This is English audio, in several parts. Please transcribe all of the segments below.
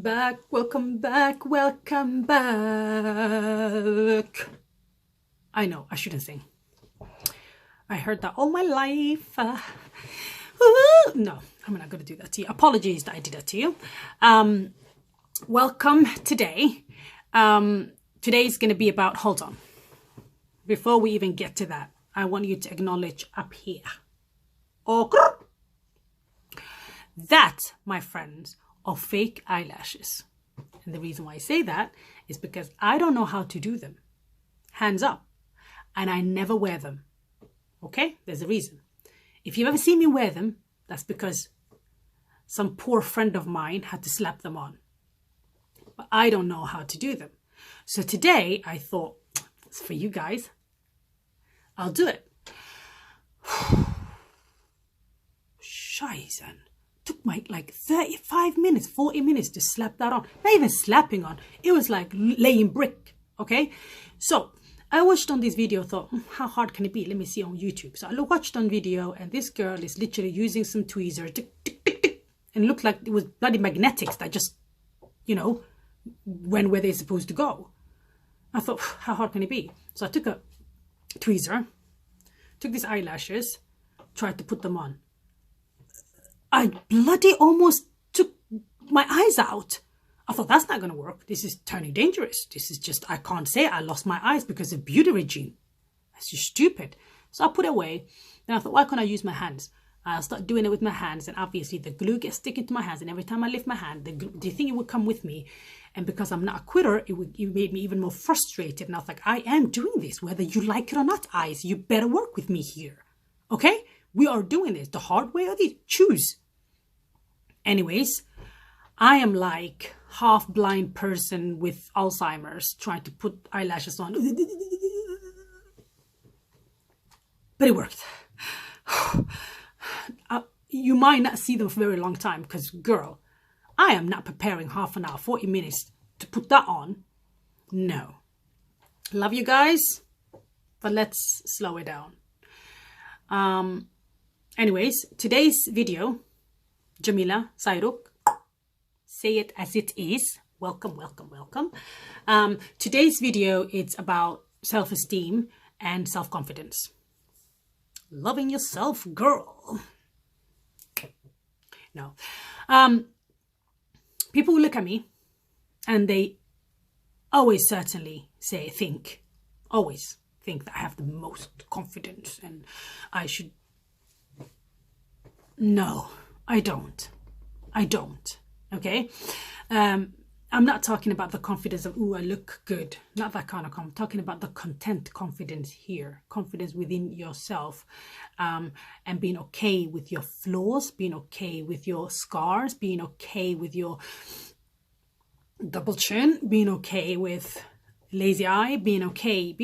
back, welcome back, welcome back. I know, I shouldn't sing. I heard that all my life. No, I'm not going to do that to you. Apologies that I did that to you. Welcome today. Today is going to be about, hold on. Before we even get to that, I want you to acknowledge up here. That, my friends, are fake eyelashes. And the reason why I say that is because I don't know how to do them. Hands up. And I never wear them. Okay? There's a reason. If you've ever seen me wear them, that's because some poor friend of mine had to slap them on. But I don't know how to do them. So today I thought, it's for you guys. I'll do it. Scheiße. Took my like 35 minutes, 40 minutes to slap that on. Not even slapping on. It was like laying brick. Okay? So I watched on this video, thought, how hard can it be? Let me see on YouTube. So I watched on video and this girl is literally using some tweezers. Tick, tick, tick, tick, and it looked like it was bloody magnetics that just, you know, went where they're supposed to go. I thought, how hard can it be? So I took a tweezer, took these eyelashes, tried to put them on. I bloody almost took my eyes out. I thought, that's not going to work. This is turning dangerous. This is just, I can't say I lost my eyes because of beauty regime. That's just stupid. So I put it away. Then I thought, why can't I use my hands? I'll start doing it with my hands. And obviously the glue gets sticking to my hands. And every time I lift my hand, the thing it would come with me. And because I'm not a quitter, it made me even more frustrated. And I was like, I am doing this, whether you like it or not, eyes. You better work with me here. Okay? We are doing this the hard way or the choose. Anyways, I am like half-blind person with Alzheimer's trying to put eyelashes on. But it worked. You might not see them for a very long time because, girl, I am not preparing half an hour, 40 minutes to put that on. No. Love you guys, but let's slow it down. Anyways, today's video, Jamila Sayruk, say it as it is. Welcome, welcome, welcome. Today's video, it's about self-esteem and self-confidence. Loving yourself, girl. No. People look at me and they always always think that I have the most confidence and I should. No, I don't. Okay? I'm not talking about the confidence of, ooh, I look good. Not that kind of confidence. I'm talking about the content confidence here. Confidence within yourself. And being okay with your flaws. Being okay with your scars. Being okay with your double chin. Being okay with lazy eye. Being okay.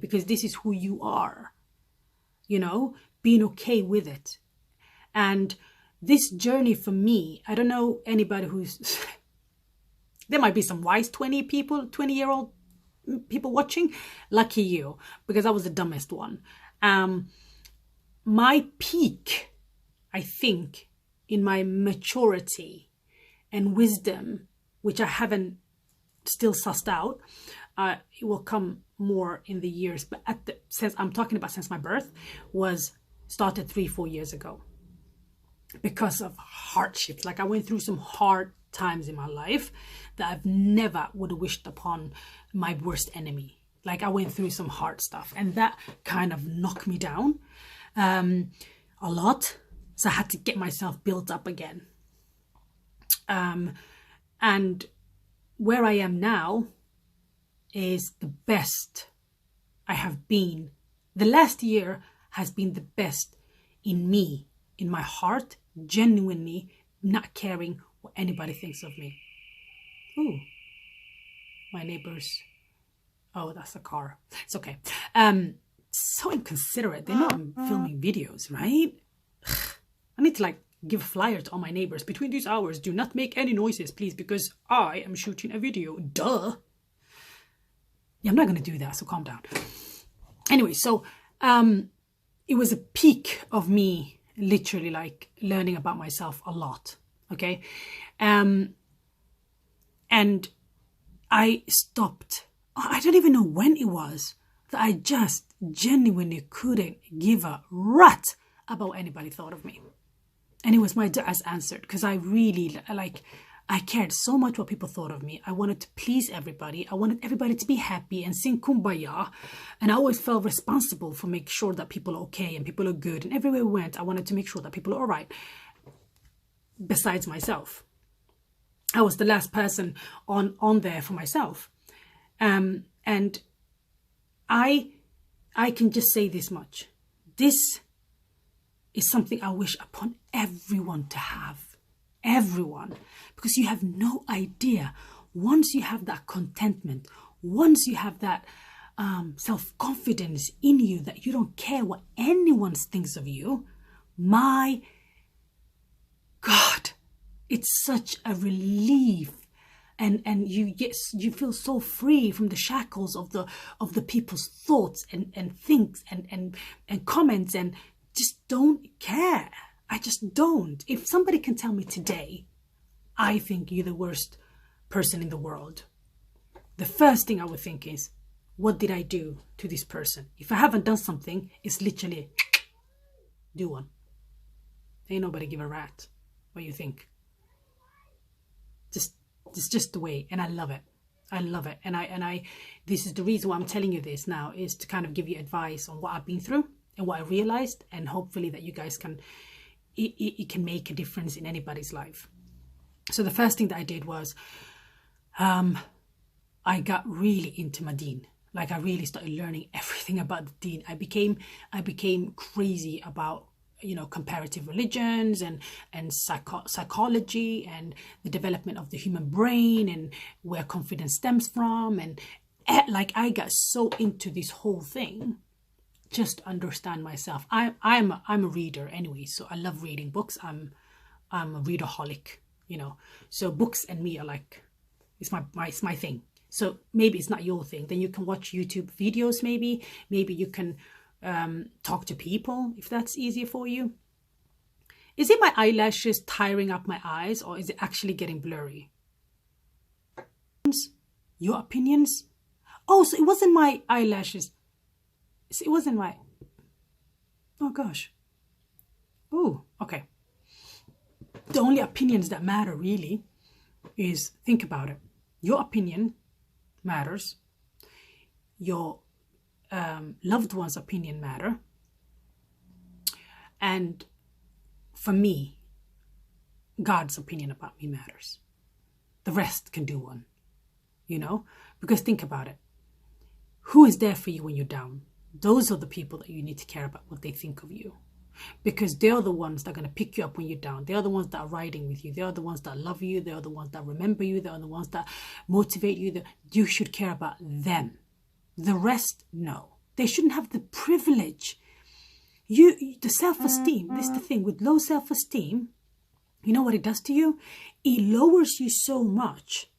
Because this is who you are. You know? Being okay with it. And this journey for me, I don't know anybody who's, there might be some wise 20-year-old people watching. Lucky you, because I was the dumbest one. My peak, I think, in my maturity and wisdom, which I haven't still sussed out, it will come more in the years, but since I'm talking about since my birth, started 3-4 years ago. Because of hardships. Like I went through some hard times in my life that I've never would have wished upon my worst enemy. Like I went through some hard stuff and that kind of knocked me down a lot. So I had to get myself built up again. And where I am now is the best I have been. The last year has been the best in me. In my heart, genuinely not caring what anybody thinks of me. Ooh, my neighbors. Oh, that's a car. It's okay. So inconsiderate. They know I'm filming videos, right? I need to like give a flyer to all my neighbors. Between these hours, do not make any noises, please, because I am shooting a video. Duh. Yeah, I'm not going to do that, so calm down. Anyway, so it was a peak of me literally like learning about myself a lot. Okay. And I stopped. I don't even know when it was that I just genuinely couldn't give a rat about what anybody thought of me. And it was my dad's answer, because I really, I cared so much what people thought of me. I wanted to please everybody. I wanted everybody to be happy and sing Kumbaya. And I always felt responsible for making sure that people are okay and people are good. And everywhere we went, I wanted to make sure that people are all right. Besides myself. I was the last person on there for myself. And I can just say this much. This is something I wish upon everyone to have. Everyone. Because you have no idea. Once you have that contentment, once you have that self-confidence in you that you don't care what anyone thinks of you, my God, it's such a relief. And you feel so free from the shackles of the people's thoughts and things and comments, and just don't care. I just don't. If somebody can tell me today, I think you're the worst person in the world, the first thing I would think is, what did I do to this person? If I haven't done something, it's literally do one. Ain't nobody give a rat what you think. It's just the way, and I love it. I love it. And I this is the reason why I'm telling you this now, is to kind of give you advice on what I've been through and what I realized, and hopefully that you guys can, it can make a difference in anybody's life. So the first thing that I did was, I got really into my deen. Like, I really started learning everything about the deen. I became crazy about, you know, comparative religions and psychology and the development of the human brain and where confidence stems from. And like, I got so into this whole thing just to understand myself. I'm a reader anyway, so I love reading books. I'm a readaholic, you know. So books and me are like, it's my thing. So maybe it's not your thing. Then you can watch YouTube videos. Maybe you can talk to people if that's easier for you. Is it my eyelashes tiring up my eyes, or is it actually getting blurry? Your opinions? Oh, so it wasn't my eyelashes. It wasn't my... Oh gosh. Oh, okay. The only opinions that matter really is, think about it. Your opinion matters. Your loved one's opinion matter. And for me, God's opinion about me matters. The rest can do one, you know, because think about it. Who is there for you when you're down? Those are the people that you need to care about what they think of you, because they're the ones that are going to pick you up when you're down. They're the ones that are riding with you. They're the ones that love you. They're the ones that remember you. They're the ones that motivate you. You should care about them. The rest, no. They shouldn't have the privilege. The self-esteem, this is the thing, with low self-esteem, you know what it does to you? It lowers you so much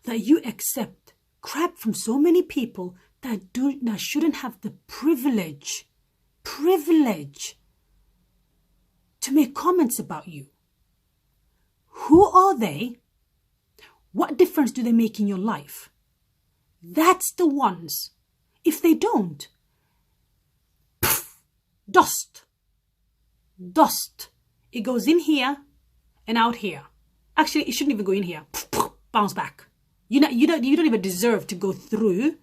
that you accept crap from so many people that shouldn't have the privilege to make comments about you. Who are they? What difference do they make in your life? That's the ones. If they don't, dust. It goes in here and out here. Actually, it shouldn't even go in here. Bounce back. You don't even deserve to go through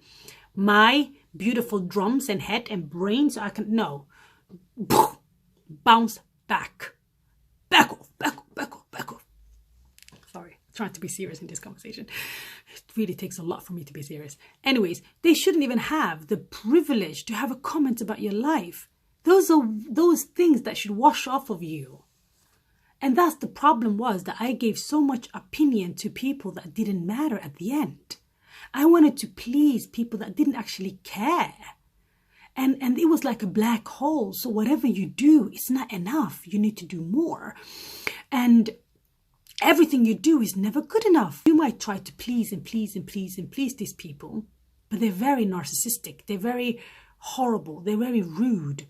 my beautiful drums and head and brain, so I can... No. Bounce back. Back off. Sorry, trying to be serious in this conversation. It really takes a lot for me to be serious. Anyways, they shouldn't even have the privilege to have a comment about your life. Those are those things that should wash off of you. And that's the problem, was that I gave so much opinion to people that didn't matter at the end. I wanted to please people that didn't actually care. And it was like a black hole. So whatever you do, it's not enough. You need to do more. And everything you do is never good enough. You might try to please these people, but they're very narcissistic. They're very horrible. They're very rude.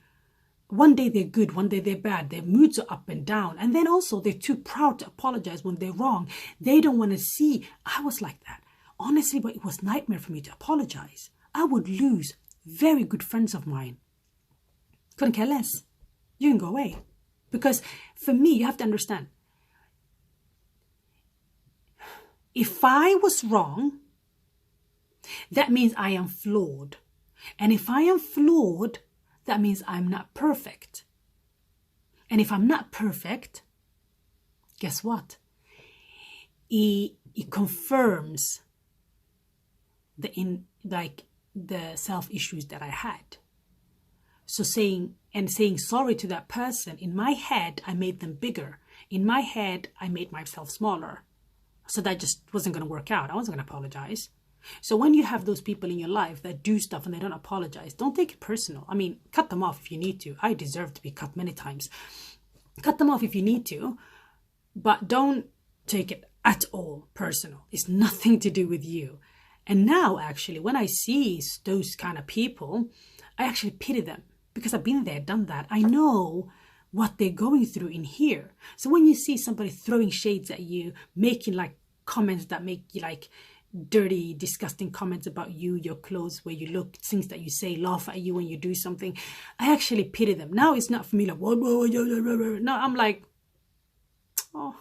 one day they're good, one day they're bad. Their moods are up and down. And then also they're too proud to apologize when they're wrong. They don't want to see. I was like that. Honestly, but it was a nightmare for me to apologize. I would lose very good friends of mine. Couldn't care less. You can go away. Because for me, you have to understand. If I was wrong, that means I am flawed. And if I am flawed, that means I'm not perfect. And if I'm not perfect, guess what? It confirms the self issues that I had. So saying sorry to that person, in my head, I made them bigger. In my head, I made myself smaller. So that just wasn't going to work out. I wasn't going to apologize. So when you have those people in your life that do stuff and they don't apologize, don't take it personal. I mean, cut them off if you need to. I deserve to be cut many times. Cut them off if you need to, but don't take it at all personal. It's nothing to do with you. And now, actually, when I see those kind of people, I actually pity them because I've been there, done that. I know what they're going through in here. So when you see somebody throwing shades at you, making like comments that make you like dirty, disgusting comments about you, your clothes, where you look, things that you say, laugh at you when you do something, I actually pity them. Now it's not for me like, no, I'm like, oh,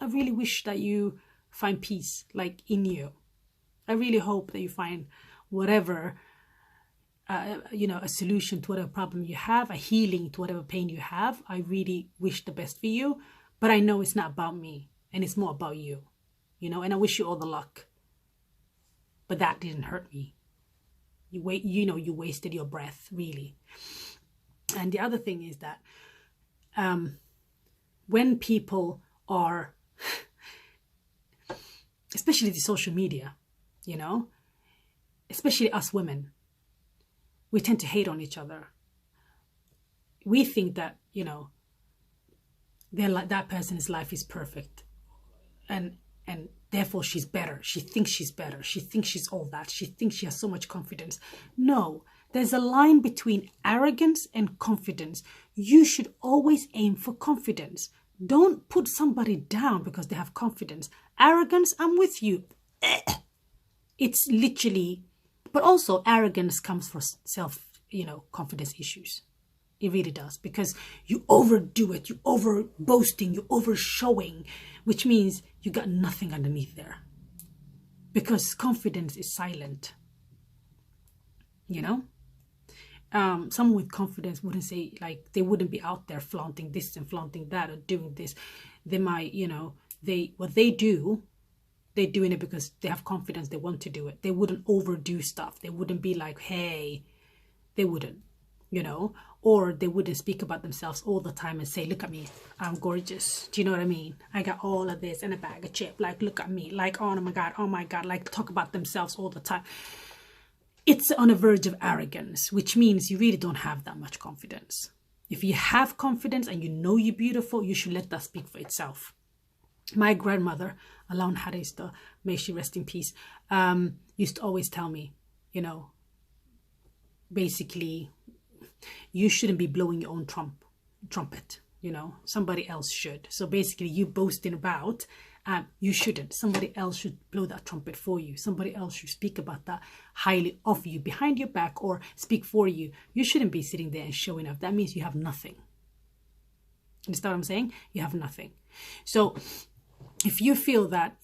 I really wish that you find peace like in you. I really hope that you find whatever, a solution to whatever problem you have, a healing to whatever pain you have. I really wish the best for you, but I know it's not about me and it's more about you, and I wish you all the luck. But that didn't hurt me. You wasted your breath, really. And the other thing is that when people are, especially the social media, especially us women, we tend to hate on each other. We think that, that person's life is perfect. And therefore she's better. She thinks she's better. She thinks she's all that. She thinks she has so much confidence. No, there's a line between arrogance and confidence. You should always aim for confidence. Don't put somebody down because they have confidence. Arrogance, I'm with you. It's literally, but also arrogance comes from confidence issues. It really does, because you overdo it, you over boasting, you over showing, which means you got nothing underneath there. Because confidence is silent. Someone with confidence wouldn't say, like, they wouldn't be out there flaunting this and flaunting that or doing this. They might, what they do, they're doing it because they have confidence, they want to do it. They wouldn't overdo stuff. They wouldn't be like, hey, they wouldn't, or they wouldn't speak about themselves all the time and say, look at me, I'm gorgeous. Do you know what I mean? I got all of this and a bag of chip. Like, look at me. Like, oh my God. Like, talk about themselves all the time. It's on the verge of arrogance, which means you really don't have that much confidence. If you have confidence and you're beautiful, you should let that speak for itself. My grandmother, Alaun Harista, may she rest in peace, used to always tell me, basically, you shouldn't be blowing your own trumpet, somebody else should. So basically, you boasting about, you shouldn't. Somebody else should blow that trumpet for you. Somebody else should speak about that highly of you, behind your back, or speak for you. You shouldn't be sitting there and showing off. That means you have nothing. Understand what I'm saying? You have nothing. So if you feel that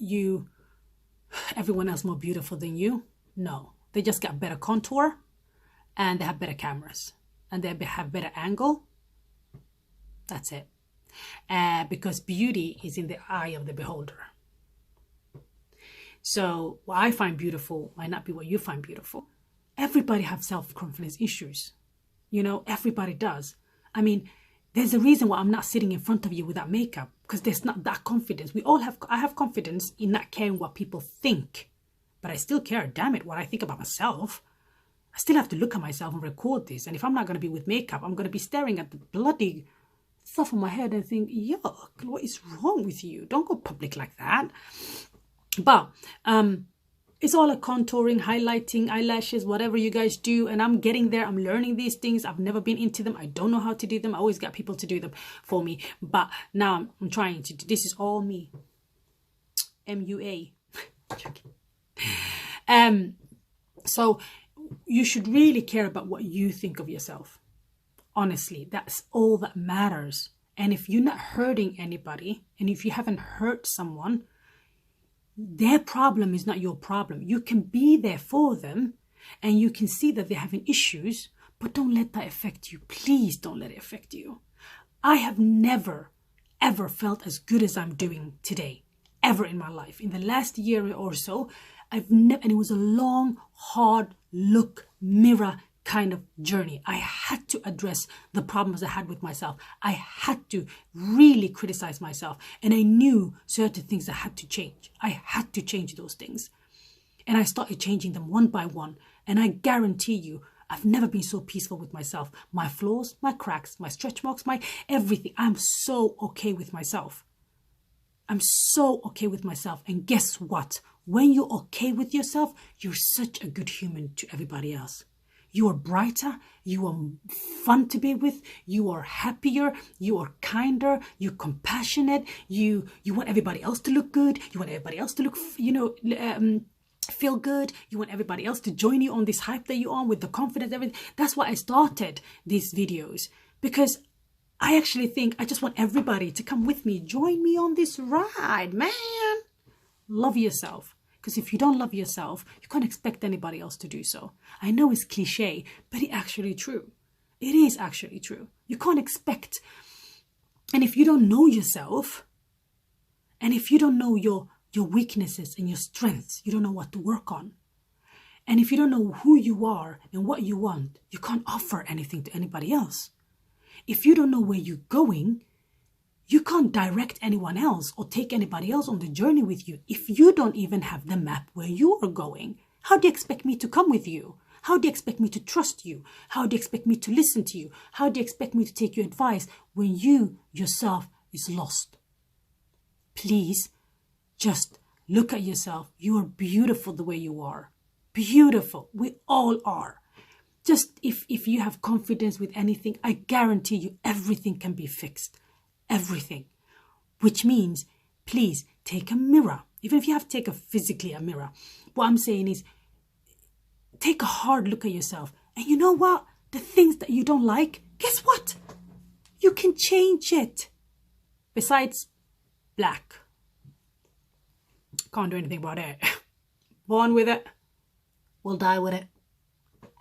everyone else more beautiful than you, no. They just got better contour, and they have better cameras, and they have better angle. That's it. Because beauty is in the eye of the beholder. So what I find beautiful might not be what you find beautiful. Everybody have self-confidence issues. Everybody does. I mean, there's a reason why I'm not sitting in front of you without makeup, because there's not that confidence. I have confidence in not caring what people think, but I still care, damn it, what I think about myself. I still have to look at myself and record this. And if I'm not going to be with makeup, I'm going to be staring at the bloody stuff on my head and think, yuck, what is wrong with you? Don't go public like that. But it's all a contouring, highlighting, eyelashes, whatever you guys do. And I'm getting there. I'm learning these things. I've never been into them. I don't know how to do them. I always get people to do them for me. But now I'm trying to do, this is all me. MUA. So you should really care about what you think of yourself. Honestly, that's all that matters. And if you're not hurting anybody, and if you haven't hurt someone, their problem is not your problem. You can be there for them and you can see that they're having issues, but don't let that affect you. Please don't let it affect you. I have never, ever felt as good as I'm doing today, ever in my life. In the last year or so, and it was a long, hard look, mirror kind of journey. I had to address the problems I had with myself. I had to really criticize myself. And I knew certain things I had to change. I had to change those things. And I started changing them one by one. And I guarantee you, I've never been so peaceful with myself. My flaws, my cracks, my stretch marks, my everything. I'm so okay with myself. I'm so okay with myself. And guess what? When you're okay with yourself, you're such a good human to everybody else. You are brighter, you are fun to be with, you are happier, you are kinder, you're compassionate, you want everybody else to look good, you want everybody else to look, feel good, you want everybody else to join you on this hype that you're on with the confidence, everything. That's why I started these videos, because I actually think I just want everybody to come with me, join me on this ride, man. Love yourself. Because if you don't love yourself, you can't expect anybody else to do so. I know it's cliche, but it's actually true. It is actually true. You can't expect. And if you don't know yourself, and if you don't know your weaknesses and your strengths, you don't know what to work on. And if you don't know who you are and what you want, you can't offer anything to anybody else. If you don't know where you're going, you can't direct anyone else or take anybody else on the journey with you. If you don't even have the map where you are going, how do you expect me to come with you? How do you expect me to trust you? How do you expect me to listen to you? How do you expect me to take your advice when you yourself is lost? Please just look at yourself. You are beautiful the way you are. Beautiful. We all are. Just if you have confidence with anything, I guarantee you everything can be fixed. Everything. Which means, please take a mirror. Even if you have to take physically a mirror. What I'm saying is, take a hard look at yourself. And you know what? The things that you don't like, guess what? You can change it. Besides black. Can't do anything about it. Born with it. We'll die with it.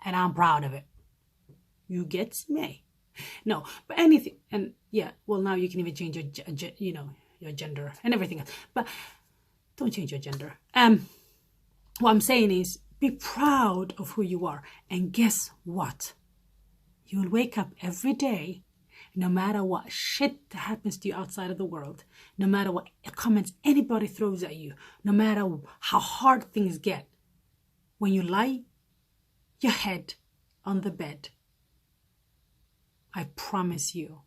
And I'm proud of it. You get me? No, but anything, and yeah, well, now you can even change your gender and everything else, but don't change your gender. What I'm saying is, be proud of who you are, and guess what? You will wake up every day, no matter what shit happens to you outside of the world, no matter what comments anybody throws at you, no matter how hard things get, when you lie your head on the bed, I promise you.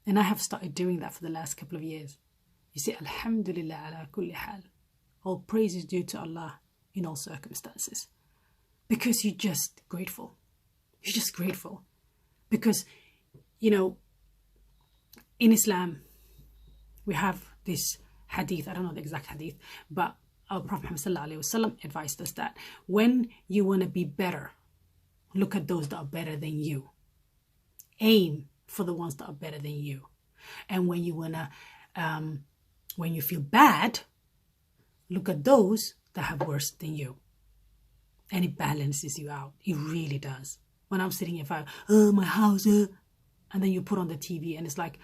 And I have started doing that for the last couple of years. You see, Alhamdulillah ala kulli hal. All praise is due to Allah in all circumstances. Because you're just grateful. You're just grateful. Because, in Islam, we have this hadith. I don't know the exact hadith, but our Prophet Muhammad sallallahu alaihi wasallam advised us that when you want to be better, look at those that are better than you. Aim for the ones that are better than you. And when you when you feel bad, look at those that have worse than you. And it balances you out. It really does. When I'm sitting here, my house, and then you put on the TV and it's like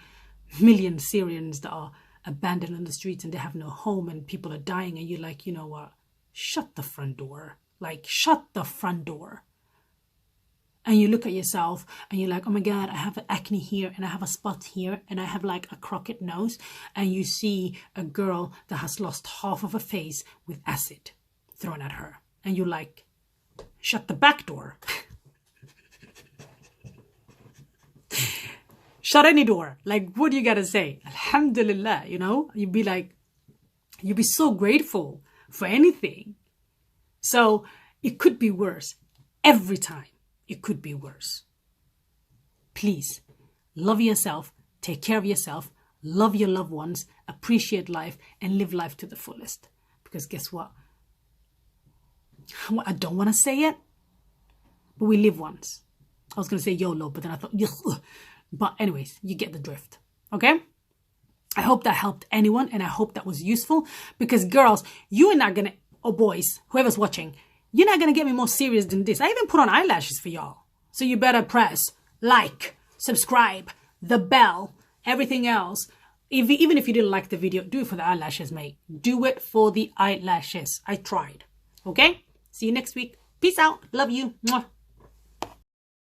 million Syrians that are abandoned on the streets and they have no home and people are dying, and you're like, you know what? Shut the front door. Like, shut the front door. And you look at yourself and you're like, oh my God, I have an acne here and I have a spot here and I have like a crooked nose. And you see a girl that has lost half of her face with acid thrown at her. And you're like, shut the back door. Shut any door. Like, what do you got to say? Alhamdulillah, you'd be so grateful for anything. So it could be worse. Every time it could be worse. Please love yourself, take care of yourself, love your loved ones, appreciate life, and live life to the fullest. Because guess what? I don't want to say it, but we live once. I was going to say YOLO, but then I thought, ugh. But anyways, you get the drift. Okay? I hope that helped anyone, and I hope that was useful. Because girls, you are not going to, or boys, whoever's watching, you're not going to get me more serious than this. I even put on eyelashes for y'all. So you better press like, subscribe, the bell, everything else. Even if you didn't like the video, do it for the eyelashes, mate. Do it for the eyelashes. I tried. Okay? See you next week. Peace out. Love you. Mwah.